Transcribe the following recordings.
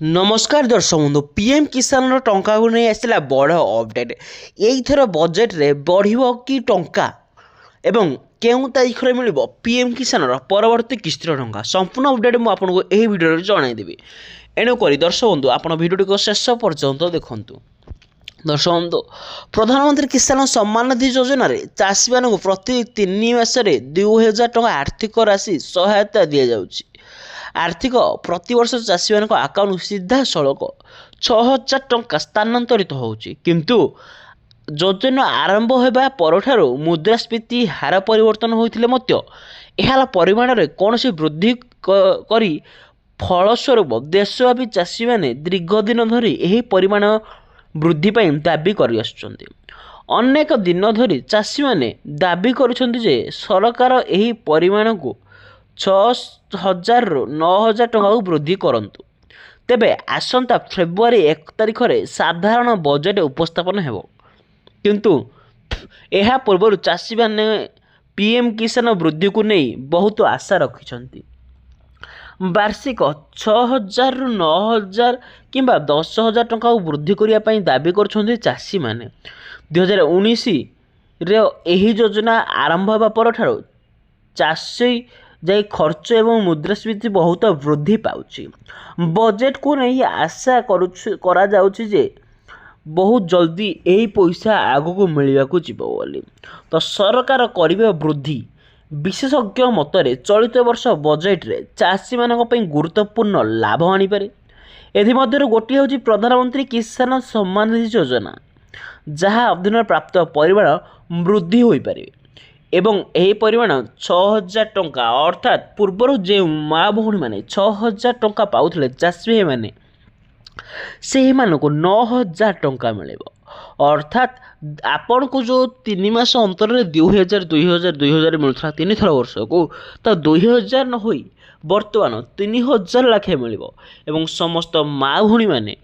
नमस्कार दर्शक बंधु पीएम किसान टंका को नहीं आसला बड़ अपडेट एथर बजेट रे बढ़िबो कि टंका एवं केउं तारीख रे मिलिबो पीएम किसान परवर्ती किस्तिर टंका संपूर्ण अपडेट मु आपको एही वीडियो रे जणाई देबी। एणु करी दर्शक बंधु आपण वीडियो को शेष पर्यंत देखंतु। दर्शक बंधु प्रधानमंत्री किसान सम्मान निधि योजना रे चाषी मानक प्रति 3 मास रे 2000 टंका आर्थिक राशि सहायता दिया जाउची। आर्थिक प्रतिवर्ष चाषी मान आकाउंट सीधा सड़क 6000 टंका स्थानांतरित होउची किंतु योजना आरंभ होगा परठारु मुद्रास्फीति हार परिवर्तन होइथिले मध्य एहाला परिमाण रे कोनोसी वृद्धि करी फलस्वरूप देशव्यापी चाषी माने दीर्घ दिन धरी एही परिमाण वृद्धि पाई दाबी करि आछुचंती। अनेक दिन धरी चाषी माने दाबी करुछंती जे सरकार एही परिमाण को 6000 रु 9000 टंका वृद्धि करंतु। तेबे आसंता फेब्रुआरी 1 तारिख रे साधारण बजेट उपस्थापन हेबो किंतु एहा पूर्व चाषी माने पीएम किसान वृद्धि को नहीं बहुत आशा रखिछंती। वार्षिक 6000 रु 9000 किंबा 10000 टंका वृद्धि करिया पई दाबी करछंती चाषी माने। 2019 रे एही योजना आरंभ होबा परठारु चाषी जाई खर्च एवं मुद्रास्फीति बहुत वृद्धि पाउची। बजेट को नहीं आशा करा जाउची जे बहुत जल्दी यही पैसा आगु को मिलवा को जीवो बोली। तो सरकार करिवे वृद्धि विशेषज्ञ मतरे चलित वर्ष बजेट रे चाषी मानक पई गुरुत्वपूर्ण लाभ आनी पारे। एथि मध्यरु गोटी होची प्रधानमंत्री किसान सम्मान निधि योजना जहाँ अधीन प्राप्त परिमाण वृद्धि होई पारे एवं यही परिमाण 6000 टंका अर्थात पूर्वर जो माँ भौणी मैंने 6000 टंका पाउथिले चाषी भाई मैंने से मानक 9000 टंका मिले अर्थात आपण को जो 3 मास अंतर 2000 2000 2000 मिलता 3 थर वर्ष को तो 2000 न होई बर्तमान 3000 लाखे मिलिबो एवं समस्त माँ भौणी मैंने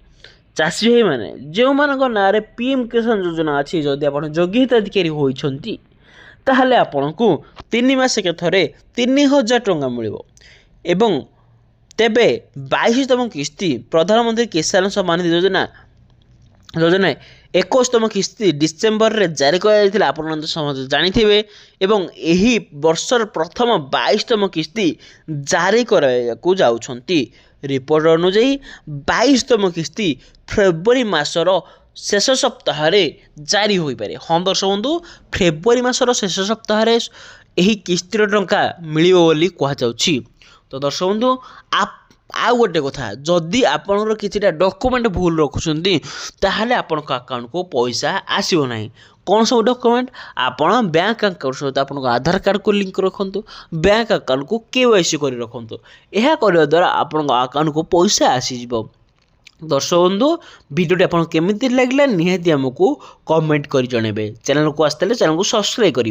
चाषी भाई मैंने जो मानक ना रे पीएम किसान योजना अच्छी जदि आप योग्य हिताधिकारी होइछंती ताहले आपनकु 3 मास के थरे 3000 टंका मिलिबो एवं तेबे 22तम किस्ती प्रधानमंत्री किसान सम्मान निधि योजना 21तम किस्ती डिसेम्बर रे जारी कर आपन समझ जानिथिबे एवं एही वर्षर प्रथम 22तम किस्ती जारी करको जाउछंती। रिपोर्ट अनुसार 22तम किस्ती फेब्रुआरी मासर शेष सप्ताह जारी हो पारे। हाँ दर्शक बंधु फेब्रुआरी मासर शेष सप्ताह यही किस्तिर टंका मिलिबो बोली कहुच्छी। तो दर्शक बंधु आ गोटे कथा जदि आपनर किछिटा डॉक्यूमेंट भूल रखुछंती ताहले आपन अकाउंट को पैसा आसीबो नाही। कौन सब डॉक्यूमेंट आपण बैंक अकाउंट सहित आपन आधार कार्ड को लिंक रखंतु बैंक अकाउंट को केवाईसी करि रखंतु। एहा करबा द्वारा आपन अकाउंट को पैसा आसी जिवो। दर्शक बंधु वीडियो आपको केमिति लागला निहाती हमको कमेंट कर जणेबे। चैनल को आसले चैनल को सब्सक्राइब करेंगे।